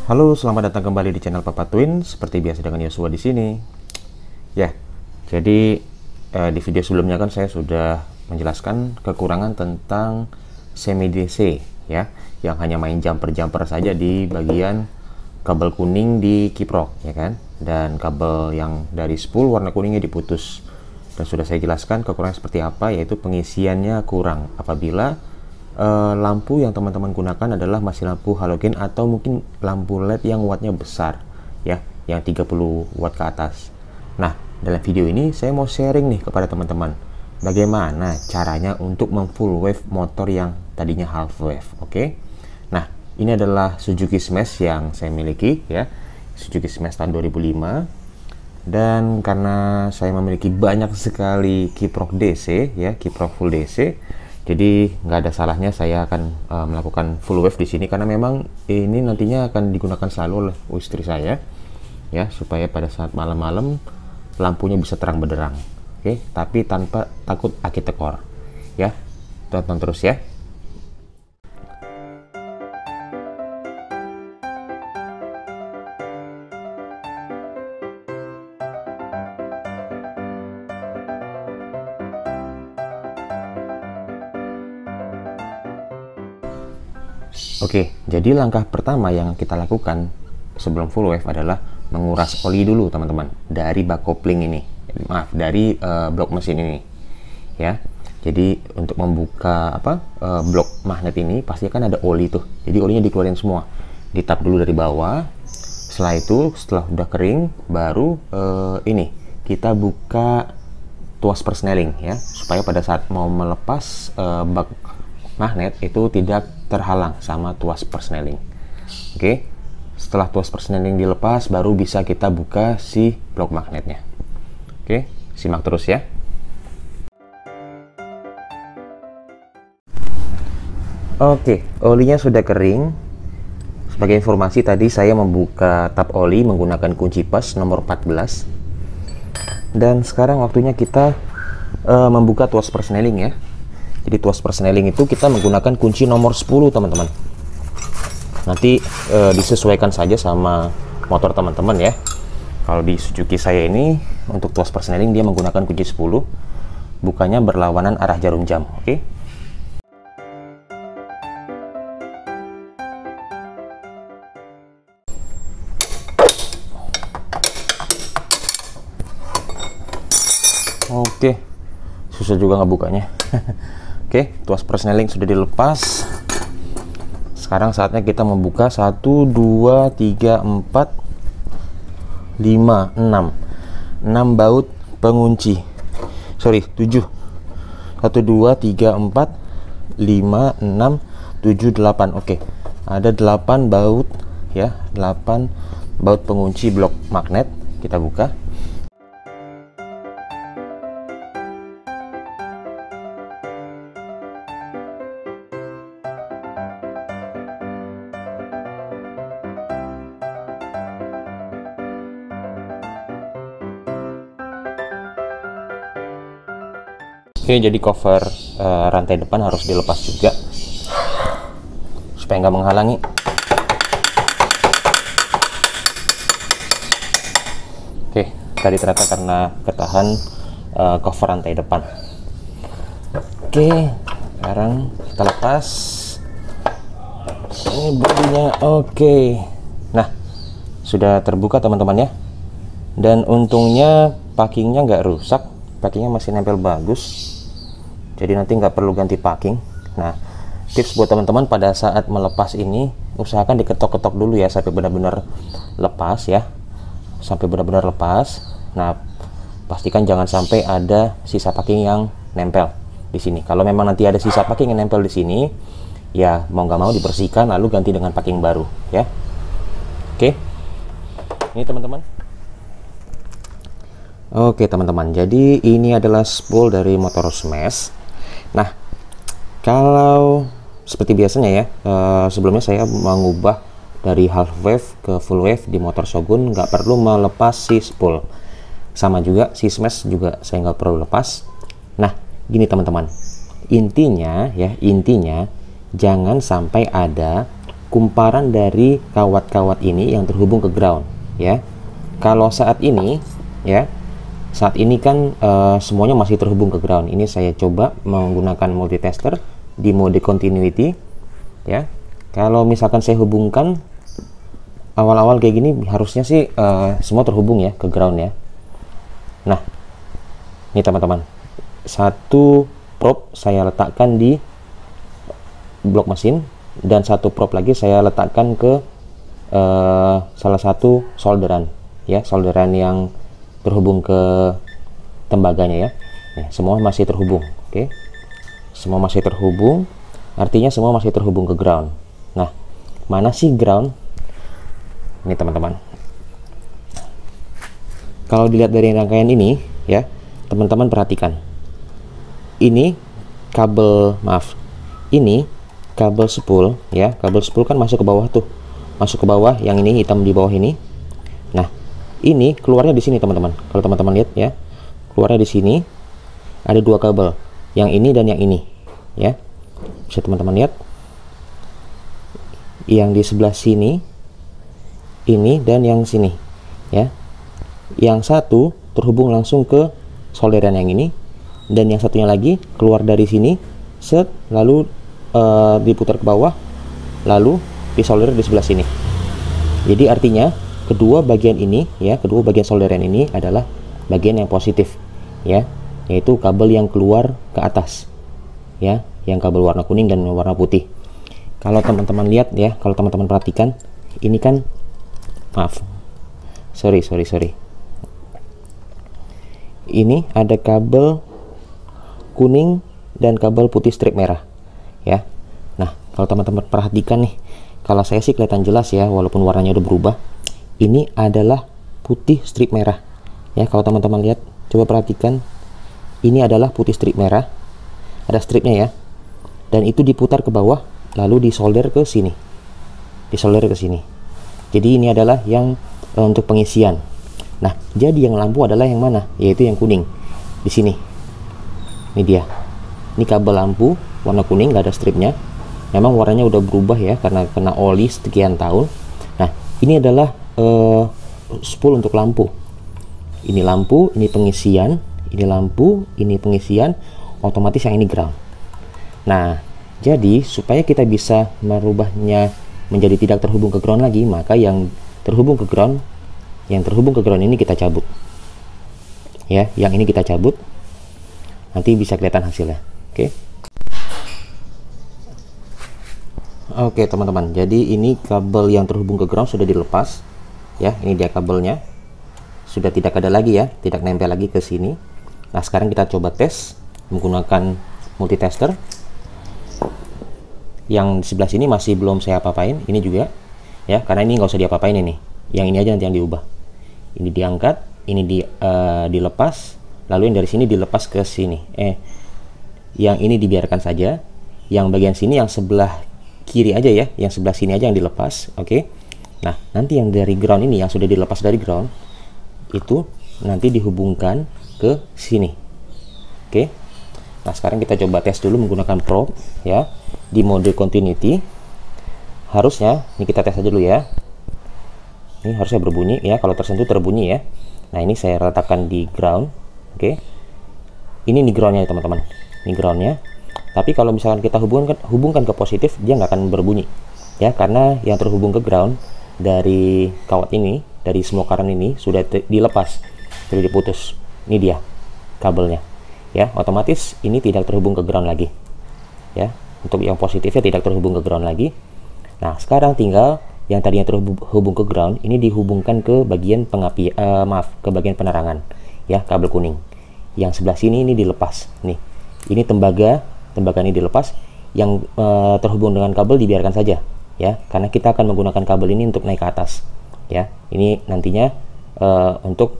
Halo, selamat datang kembali di channel Papa Twin. Seperti biasa dengan Yosua di sini. Ya, jadi di video sebelumnya kan saya sudah menjelaskan kekurangan tentang semi DC ya, yang hanya main jumper-jumper saja di bagian kabel kuning di kiprok ya kan, dan kabel yang dari spool warna kuningnya diputus. Dan sudah saya jelaskan kekurangan seperti apa, yaitu pengisiannya kurang apabila lampu yang teman-teman gunakan adalah masih lampu halogen atau mungkin lampu LED yang wattnya besar ya, yang 30 watt ke atas. Nah, dalam video ini saya mau sharing nih kepada teman-teman bagaimana caranya untuk full wave motor yang tadinya half wave. Oke. Nah, ini adalah Suzuki Smash yang saya miliki ya, Suzuki Smash tahun 2005. Dan karena saya memiliki banyak sekali kiprok DC ya, kiprok full DC, jadi nggak ada salahnya saya akan melakukan full wave di sini, karena memang ini nantinya akan digunakan selalu oleh istri saya ya, supaya pada saat malam-malam lampunya bisa terang benderang. Oke, tapi tanpa takut aki tekor ya. Tonton terus ya. Oke, jadi langkah pertama yang kita lakukan sebelum full wave adalah menguras oli dulu teman-teman, dari bak kopling ini, maaf, dari blok mesin ini ya. Jadi untuk membuka blok magnet ini pasti kan ada oli tuh, jadi olinya dikeluarin semua, ditap dulu dari bawah. Setelah itu, setelah udah kering, baru ini kita buka tuas persneling ya, supaya pada saat mau melepas bak magnet itu tidak terhalang sama tuas persneling. Oke, setelah tuas persneling dilepas, baru bisa kita buka si blok magnetnya. Oke, simak terus ya. Oke, olinya sudah kering. Sebagai informasi, tadi saya membuka tap oli menggunakan kunci pas nomor 14. Dan sekarang waktunya kita membuka tuas persneling ya. Jadi tuas persneling itu kita menggunakan kunci nomor 10 teman-teman. Nanti disesuaikan saja sama motor teman-teman ya. Kalau di Suzuki saya ini untuk tuas persneling dia menggunakan kunci 10, bukannya berlawanan arah jarum jam. Oke. Oke, susah juga ngebukanya. Oke, tuas persneling sudah dilepas. Sekarang saatnya kita membuka 1, 2, 3, 4, 5, 6 baut pengunci. Sorry, 7. 1, 2, 3, 4, 5, 6, 7, 8. Oke, ada 8 baut ya, 8 baut pengunci blok magnet. Kita buka. Oke, jadi cover rantai depan harus dilepas juga supaya nggak menghalangi. Oke, tadi ternyata karena ketahan cover rantai depan. Oke, sekarang kita lepas ini bodinya. Oke, nah sudah terbuka teman-teman ya, dan untungnya packingnya nggak rusak, packingnya masih nempel bagus. Jadi nanti nggak perlu ganti packing. Nah, tips buat teman-teman pada saat melepas ini, usahakan diketok-ketok dulu ya sampai benar-benar lepas ya, sampai benar-benar lepas. Nah, pastikan jangan sampai ada sisa packing yang nempel di sini. Kalau memang nanti ada sisa packing yang nempel di sini, ya mau nggak mau dibersihkan lalu ganti dengan packing baru ya. Oke, ini teman-teman. Oke teman-teman, jadi ini adalah spool dari motor Smash. Nah, kalau seperti biasanya ya, sebelumnya saya mengubah dari half wave ke full wave di motor Shogun, nggak perlu melepas si spool. Sama juga si Smash juga saya nggak perlu lepas. Nah, gini teman-teman, intinya jangan sampai ada kumparan dari kawat-kawat ini yang terhubung ke ground, ya. Kalau saat ini, ya, saat ini kan semuanya masih terhubung ke ground. Ini saya coba menggunakan multitester di mode continuity, ya. Kalau misalkan saya hubungkan awal-awal kayak gini, harusnya sih semua terhubung ya ke ground ya. Nah, ini teman-teman, satu probe saya letakkan di blok mesin dan satu probe lagi saya letakkan ke salah satu solderan, ya, solderan yang terhubung ke tembaganya ya. Nah, semua masih terhubung, oke. Semua masih terhubung, artinya semua masih terhubung ke ground. Nah, mana sih ground? Ini teman-teman, kalau dilihat dari rangkaian ini ya, teman-teman perhatikan, ini kabel, maaf, ini kabel spool ya, kabel spool kan masuk ke bawah tuh, masuk ke bawah, yang ini hitam di bawah ini. Nah, ini keluarnya di sini teman-teman. Kalau teman-teman lihat ya, keluarnya di sini ada dua kabel, yang ini dan yang ini ya. Bisa teman-teman lihat, yang di sebelah sini ini dan yang sini ya. Yang satu terhubung langsung ke solderan yang ini, dan yang satunya lagi keluar dari sini set, lalu diputar ke bawah, lalu disolder di sebelah sini. Jadi artinya kedua bagian ini ya, kedua bagian solderan ini adalah bagian yang positif ya, yaitu kabel yang keluar ke atas ya, yang kabel warna kuning dan warna putih. Kalau teman-teman lihat ya, kalau teman-teman perhatikan, ini kan, maaf, sorry, ini ada kabel kuning dan kabel putih strip merah ya. Nah, kalau teman-teman perhatikan nih, kalau saya sih kelihatan jelas ya, walaupun warnanya udah berubah, ini adalah putih strip merah ya. Kalau teman-teman lihat, coba perhatikan, ini adalah putih strip merah, ada stripnya ya, dan itu diputar ke bawah lalu disolder ke sini, disolder ke sini. Jadi ini adalah yang untuk pengisian. Nah, jadi yang lampu adalah yang mana? Yaitu yang kuning di sini. Ini dia. Ini kabel lampu warna kuning, nggak ada stripnya. Memang warnanya udah berubah ya, karena kena oli sekian tahun. Nah, ini adalah spool untuk lampu. Ini lampu, ini pengisian. Ini lampu, ini pengisian. Otomatis yang ini ground. Nah, jadi supaya kita bisa merubahnya menjadi tidak terhubung ke ground lagi, maka yang terhubung ke ground, ini kita cabut ya, yang ini kita cabut, nanti bisa kelihatan hasilnya. Oke teman-teman, jadi ini kabel yang terhubung ke ground sudah dilepas ya. Ini dia kabelnya, sudah tidak ada lagi ya, tidak nempel lagi ke sini. Nah, sekarang kita coba tes menggunakan multitester. Yang di sebelah sini masih belum saya apa-apain, ini juga ya, karena ini nggak usah diapa-apain ini. Yang ini aja nanti yang diubah. Ini diangkat, ini dilepas, lalu yang dari sini dilepas ke sini. Yang ini dibiarkan saja. Yang bagian sini, yang sebelah kiri aja ya, yang sebelah sini aja yang dilepas. Oke. Nah, nanti yang dari ground ini, yang sudah dilepas dari ground, itu nanti dihubungkan ke sini. Oke. Nah, sekarang kita coba tes dulu menggunakan probe ya, di mode continuity. Harusnya, ini kita tes aja dulu ya. Ini harusnya berbunyi ya, kalau tersentuh terbunyi ya. Nah, ini saya letakkan di ground. Oke. Ini di groundnya ya teman-teman. Ini groundnya. Tapi kalau misalkan kita hubungkan ke positif, dia nggak akan berbunyi ya, karena yang terhubung ke ground dari kawat ini, dari smoke current ini sudah dilepas, sudah diputus. Ini dia kabelnya ya, otomatis ini tidak terhubung ke ground lagi ya. Untuk yang positifnya tidak terhubung ke ground lagi. Nah, sekarang tinggal yang tadinya terhubung ke ground ini dihubungkan ke bagian ke bagian penerangan ya, kabel kuning. Yang sebelah sini ini dilepas nih, ini tembaga ini dilepas. Yang terhubung dengan kabel dibiarkan saja ya, karena kita akan menggunakan kabel ini untuk naik ke atas ya. Ini nantinya untuk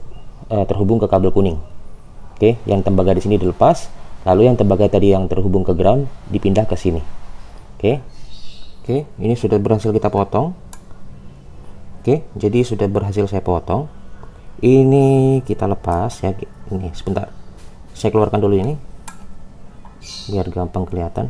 terhubung ke kabel kuning. Oke, yang tembaga di sini dilepas, lalu yang tembaga tadi yang terhubung ke ground dipindah ke sini. Oke, ini sudah berhasil kita potong. Oke, jadi sudah berhasil saya potong. Ini kita lepas ya. Ini sebentar, saya keluarkan dulu ini biar gampang kelihatan.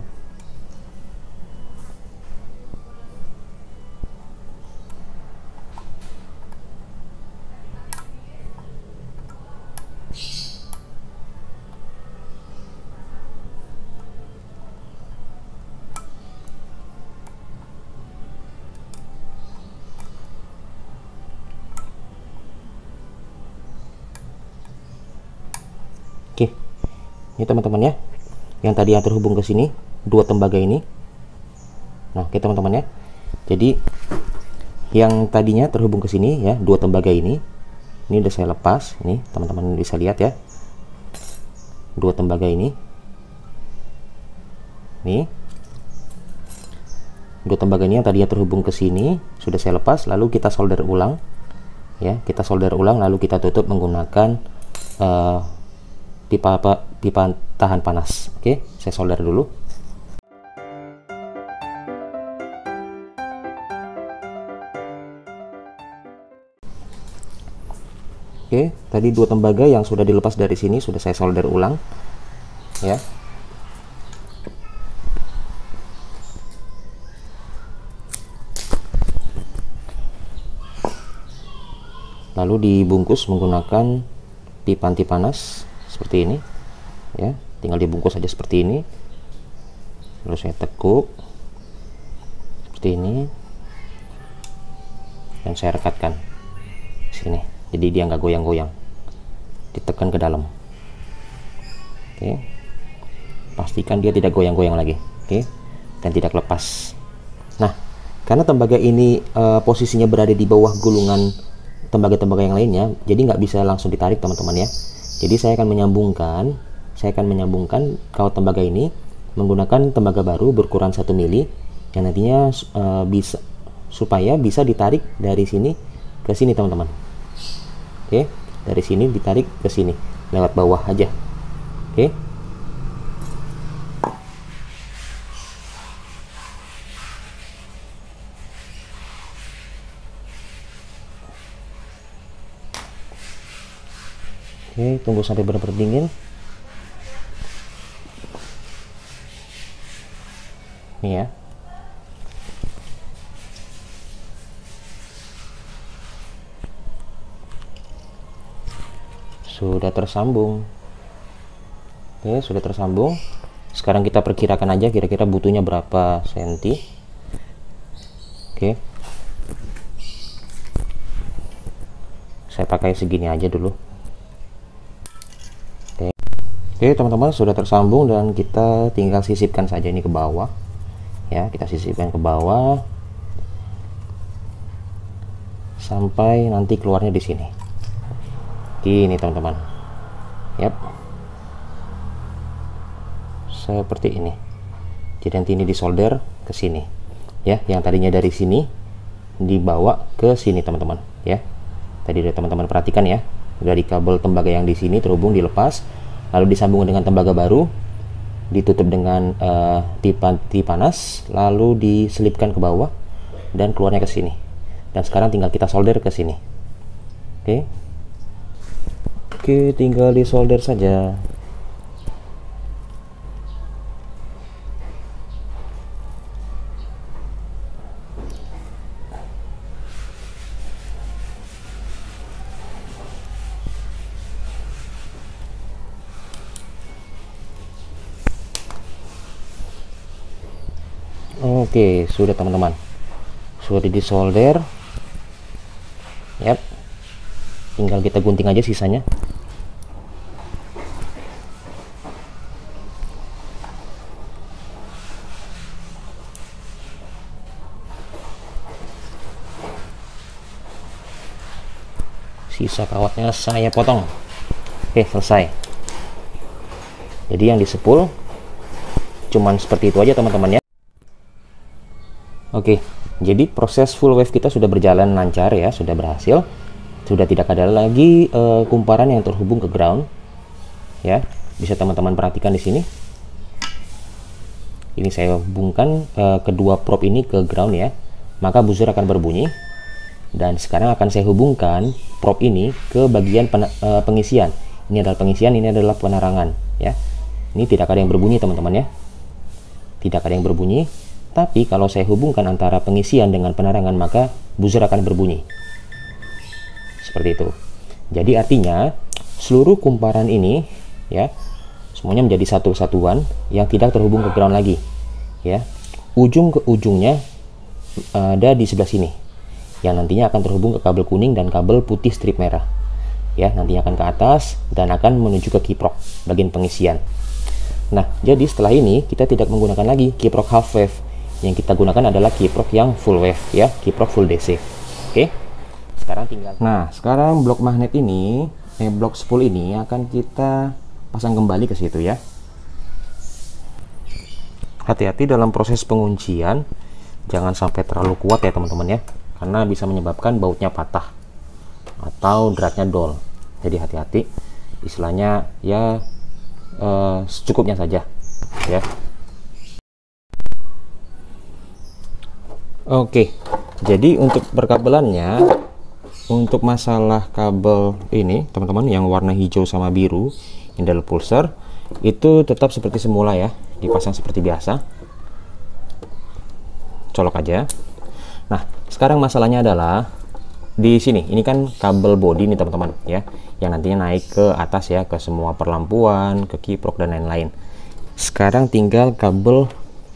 Ini teman-teman ya, yang tadi yang terhubung ke sini, dua tembaga ini. Nah, oke teman-teman ya. Jadi yang tadinya terhubung ke sini ya, dua tembaga ini udah saya lepas. Ini teman-teman bisa lihat ya, dua tembaga ini. Nih, dua tembaga ini yang tadinya terhubung ke sini sudah saya lepas, lalu kita solder ulang ya, kita solder ulang lalu kita tutup menggunakan pipa tahan panas. Oke, saya solder dulu. Oke, tadi dua tembaga yang sudah dilepas dari sini sudah saya solder ulang ya. Lalu dibungkus menggunakan pipa anti panas seperti ini ya, tinggal dibungkus saja seperti ini. Lalu saya tekuk seperti ini dan saya rekatkan sini, jadi dia nggak goyang-goyang, ditekan ke dalam. Oke, pastikan dia tidak goyang-goyang lagi. Oke, dan tidak lepas. Nah, karena tembaga ini posisinya berada di bawah gulungan tembaga-tembaga yang lainnya, jadi nggak bisa langsung ditarik teman-teman ya. Jadi saya akan menyambungkan kawat tembaga ini menggunakan tembaga baru berukuran 1 mili yang nantinya supaya bisa ditarik dari sini ke sini teman-teman. Oke, dari sini ditarik ke sini lewat bawah aja. Oke. Oke, tunggu sampai benar-benar dingin. Nih ya. Sudah tersambung. Oke, sudah tersambung. Sekarang kita perkirakan aja kira-kira butuhnya berapa senti. Oke. Saya pakai segini aja dulu. Oke teman-teman, sudah tersambung dan kita tinggal sisipkan saja ini ke bawah ya, kita sisipkan ke bawah sampai nanti keluarnya di sini. Ini teman-teman. Yap. Seperti ini. Jadi nanti ini disolder ke sini. Ya, yang tadinya dari sini dibawa ke sini teman-teman ya. Tadi udah teman-teman perhatikan ya. Dari kabel tembaga yang di sini terhubung dilepas, lalu disambung dengan tembaga baru, ditutup dengan pipa anti panas, lalu diselipkan ke bawah dan keluarnya ke sini. Dan sekarang tinggal kita solder ke sini. Oke. Oke, tinggal disolder saja. Oke, sudah teman-teman, sudah disolder. Yap, tinggal kita gunting aja sisanya. Sisa kawatnya saya potong. Oke, selesai. Jadi yang disepul cuman seperti itu aja teman-teman ya. Oke, jadi proses full wave kita sudah berjalan lancar ya, sudah berhasil. Sudah tidak ada lagi kumparan yang terhubung ke ground. Ya, bisa teman-teman perhatikan di sini. Ini saya hubungkan kedua prop ini ke ground ya, maka buzzer akan berbunyi. Dan sekarang akan saya hubungkan prop ini ke bagian pengisian. Ini adalah pengisian, ini adalah penerangan ya. Ini tidak ada yang berbunyi teman-teman ya. Tidak ada yang berbunyi. Tapi kalau saya hubungkan antara pengisian dengan penerangan, maka buzzer akan berbunyi. Seperti itu. Jadi artinya seluruh kumparan ini ya, semuanya menjadi satu kesatuan yang tidak terhubung ke ground lagi. Ya. Ujung ke ujungnya ada di sebelah sini. Yang nantinya akan terhubung ke kabel kuning dan kabel putih strip merah. Ya, nantinya akan ke atas dan akan menuju ke kiprok bagian pengisian. Nah, jadi setelah ini kita tidak menggunakan lagi kiprok half wave. Yang kita gunakan adalah kiprok yang full wave ya, kiprok full DC. Oke. Sekarang blok magnet ini, blok spool ini akan kita pasang kembali ke situ ya. Hati-hati dalam proses penguncian, jangan sampai terlalu kuat ya teman-teman ya, karena bisa menyebabkan bautnya patah atau dratnya dol. Jadi hati-hati, istilahnya ya secukupnya saja ya. Oke, jadi untuk perkabelannya, untuk masalah kabel ini teman-teman yang warna hijau sama biru indel pulsar itu tetap seperti semula ya, dipasang seperti biasa, colok aja. Nah, sekarang masalahnya adalah di sini, ini kan kabel body nih teman-teman ya, yang nantinya naik ke atas ya, ke semua perlampuan, ke kiprok dan lain-lain. Sekarang tinggal kabel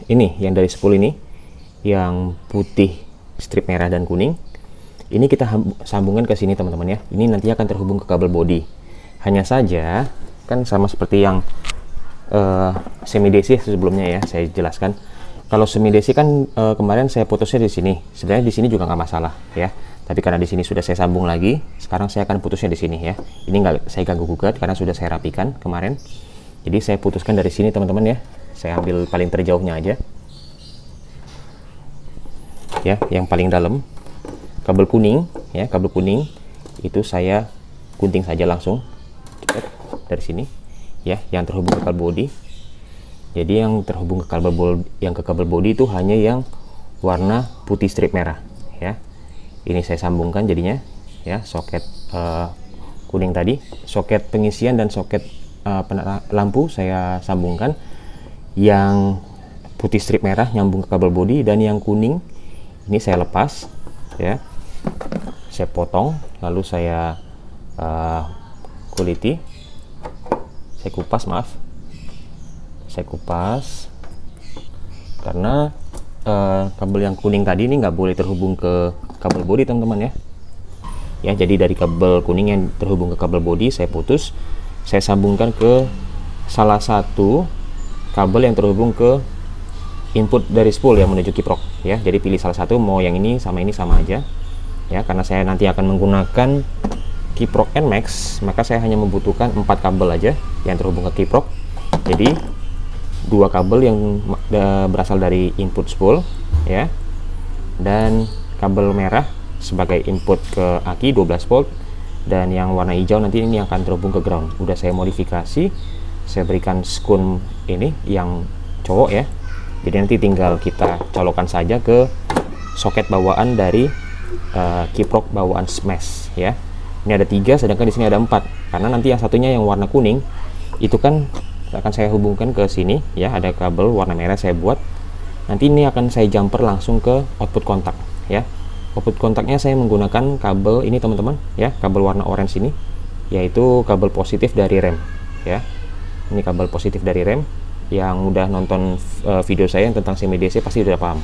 ini yang dari spool ini, yang putih strip merah dan kuning. Ini kita sambungkan ke sini teman-teman ya. Ini nanti akan terhubung ke kabel body. Hanya saja kan sama seperti yang semi DC sebelumnya ya, saya jelaskan. Kalau semi DC kan kemarin saya putusnya di sini. Sebenarnya di sini juga nggak masalah ya. Tapi karena di sini sudah saya sambung lagi, sekarang saya akan putusnya di sini ya. Ini nggak saya ganggu gugat karena sudah saya rapikan kemarin. Jadi saya putuskan dari sini teman-teman ya. Saya ambil paling terjauhnya aja. Ya, yang paling dalam. Kabel kuning ya, kabel kuning itu saya gunting saja langsung dari sini ya, yang terhubung ke kabel body. Jadi yang terhubung ke kabel body itu hanya yang warna putih strip merah ya. Ini saya sambungkan jadinya ya, soket kuning tadi, soket pengisian dan soket lampu saya sambungkan. Yang putih strip merah nyambung ke kabel body, dan yang kuning ini saya lepas ya, saya potong, lalu saya kuliti, saya kupas, saya kupas karena kabel yang kuning tadi ini nggak boleh terhubung ke kabel body teman-teman ya. Jadi dari kabel kuning yang terhubung ke kabel body saya putus, saya sambungkan ke salah satu kabel yang terhubung ke input dari spool yang menuju kiprok ya. Jadi pilih salah satu, mau yang ini sama aja ya, karena saya nanti akan menggunakan kiprok NMAX, maka saya hanya membutuhkan 4 kabel aja yang terhubung ke kiprok. Jadi 2 kabel yang berasal dari input spool ya, dan kabel merah sebagai input ke aki 12 volt, dan yang warna hijau nanti ini akan terhubung ke ground. Udah saya modifikasi, saya berikan skun ini yang cowok ya. Jadi nanti tinggal kita colokkan saja ke soket bawaan dari kiprok bawaan smash ya. Ini ada 3, sedangkan di sini ada 4. Karena nanti yang satunya yang warna kuning itu kan akan saya hubungkan ke sini ya. Ada kabel warna merah saya buat. Nanti ini akan saya jumper langsung ke output kontak ya. Output kontaknya saya menggunakan kabel ini teman-teman ya, kabel warna orange ini, yaitu kabel positif dari rem ya. Ini kabel positif dari rem. Yang udah nonton video saya tentang semi DC pasti udah paham.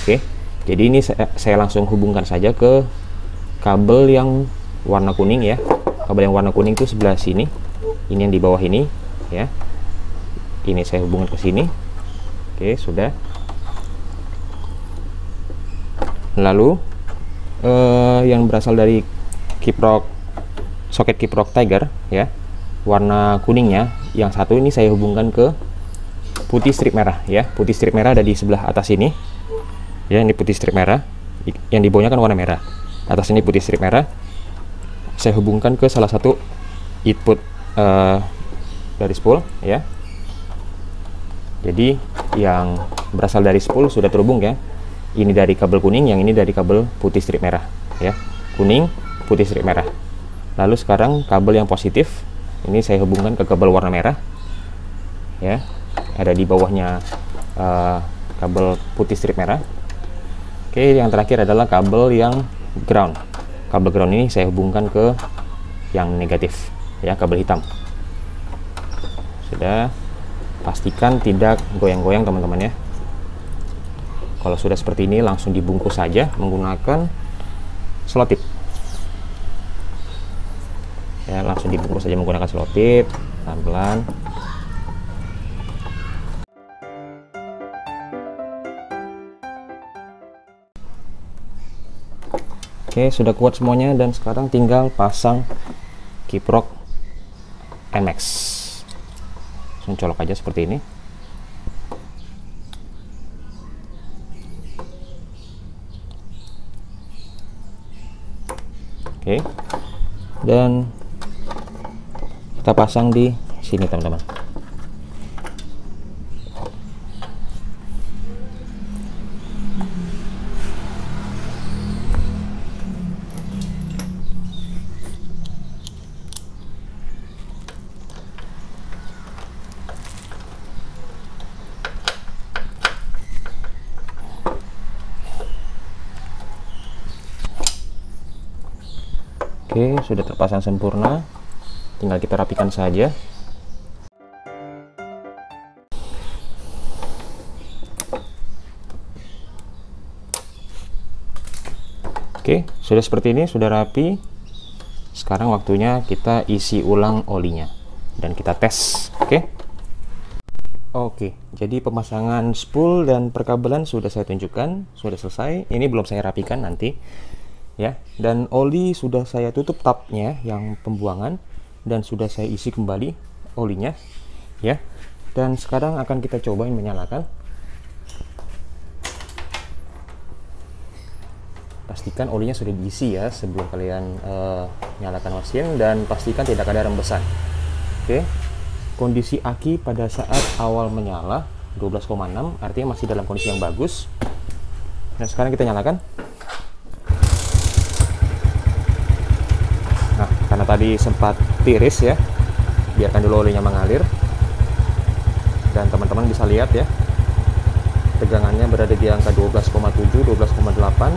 Oke, jadi ini saya langsung hubungkan saja ke kabel yang warna kuning ya. Kabel yang warna kuning itu sebelah sini, ini yang di bawah ini ya. Ini saya hubungkan ke sini. Oke, sudah. Lalu yang berasal dari kiprok, soket kiprok Tiger ya, warna kuningnya yang satu ini saya hubungkan ke putih strip merah ya. Putih strip merah ada di sebelah atas ini ya. Ini putih strip merah, yang di bawahnya kan warna merah, atas ini putih strip merah. Saya hubungkan ke salah satu input dari spool ya. Jadi yang berasal dari spool sudah terhubung ya. Ini dari kabel kuning, yang ini dari kabel putih strip merah ya. Kuning, putih strip merah. Lalu sekarang kabel yang positif ini saya hubungkan ke kabel warna merah ya. Ada di bawahnya kabel putih strip merah. Oke, yang terakhir adalah kabel yang ground. Kabel ground ini saya hubungkan ke yang negatif ya, kabel hitam. Sudah, pastikan tidak goyang-goyang teman-teman ya. Kalau sudah seperti ini langsung dibungkus saja menggunakan selotip ya, langsung dibungkus saja menggunakan selotip pelan-pelan. Oke, sudah kuat semuanya dan sekarang tinggal pasang kiprok NMAX. Langsung colok aja seperti ini. Oke, dan kita pasang di sini teman-teman. Oke, sudah terpasang sempurna. Tinggal kita rapikan saja. Oke, sudah seperti ini, sudah rapi. Sekarang waktunya kita isi ulang olinya dan kita tes. Oke, jadi pemasangan spool dan perkabelan sudah saya tunjukkan, sudah selesai. Ini belum saya rapikan nanti. Ya, dan oli sudah saya tutup tabnya yang pembuangan dan sudah saya isi kembali olinya, ya. Dan sekarang akan kita cobain menyalakan. Pastikan olinya sudah diisi ya sebelum kalian nyalakan mesin, dan pastikan tidak ada rembesan. Oke, kondisi aki pada saat awal menyala 12,6, artinya masih dalam kondisi yang bagus. Nah, sekarang kita nyalakan. Karena tadi sempat tiris ya, biarkan dulu olinya mengalir. Dan teman-teman bisa lihat ya, tegangannya berada di angka 12,7, 12,8,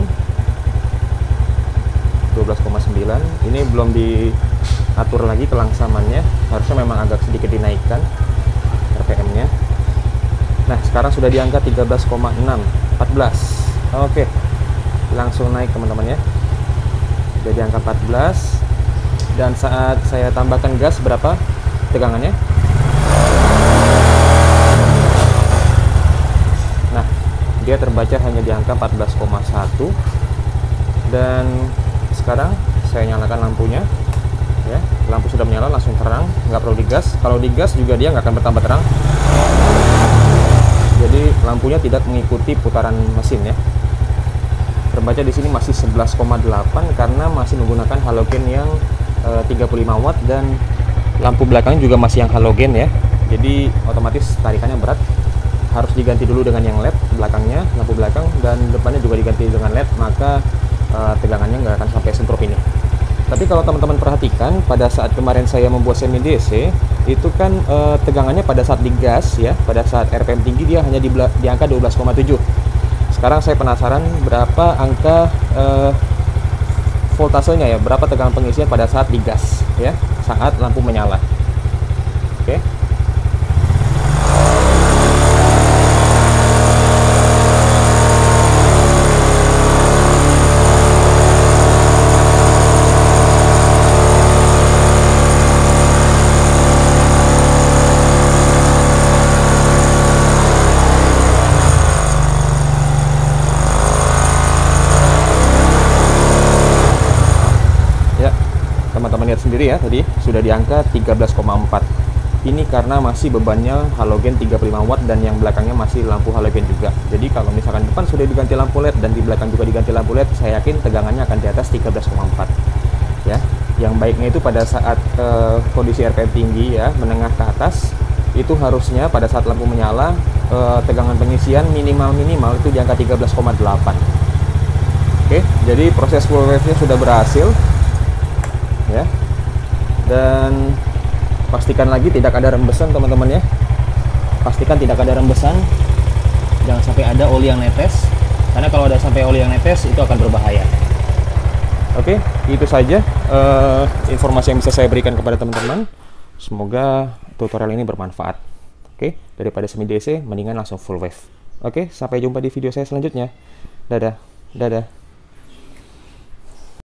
12,9. Ini belum diatur lagi kelangsamannya, harusnya memang agak sedikit dinaikkan RPM-nya. Nah, sekarang sudah di angka 13,6, 14. Oke, langsung naik teman-teman ya. Sudah di angka 14. Dan saat saya tambahkan gas, berapa tegangannya? Nah, dia terbaca hanya di angka 14,1. Dan sekarang saya nyalakan lampunya. Ya, lampu sudah menyala, langsung terang, nggak perlu digas. Kalau digas juga dia nggak akan bertambah terang. Jadi lampunya tidak mengikuti putaran mesin ya. Terbaca di sini masih 11,8 karena masih menggunakan halogen yang 35 watt, dan lampu belakang juga masih yang halogen ya. Jadi otomatis tarikannya berat. Harus diganti dulu dengan yang LED belakangnya, lampu belakang, dan depannya juga diganti dengan LED, maka tegangannya nggak akan sampai semprot ini. Tapi kalau teman-teman perhatikan, pada saat kemarin saya membuat semi DC, itu kan tegangannya pada saat digas ya, pada saat RPM tinggi dia hanya di angka 12,7. Sekarang saya penasaran berapa angka voltasenya ya, berapa tegangan pengisian pada saat digas ya, saat lampu menyala. Oke. Teman-teman lihat sendiri ya, tadi sudah di angka 13,4. Ini karena masih bebannya halogen 35 watt dan yang belakangnya masih lampu halogen juga. Jadi kalau misalkan depan sudah diganti lampu LED dan di belakang juga diganti lampu LED, saya yakin tegangannya akan di atas 13,4 ya. Yang baiknya itu pada saat kondisi RPM tinggi ya, menengah ke atas, itu harusnya pada saat lampu menyala tegangan pengisian minimal itu di angka 13,8. Oke, jadi proses full wave-nya sudah berhasil ya, dan pastikan lagi tidak ada rembesan teman-teman ya. Pastikan tidak ada rembesan, jangan sampai ada oli yang netes, karena kalau ada sampai oli yang netes itu akan berbahaya. Oke, itu saja informasi yang bisa saya berikan kepada teman-teman. Semoga tutorial ini bermanfaat. Oke, daripada semi DC mendingan langsung full wave. Oke, sampai jumpa di video saya selanjutnya. Dadah.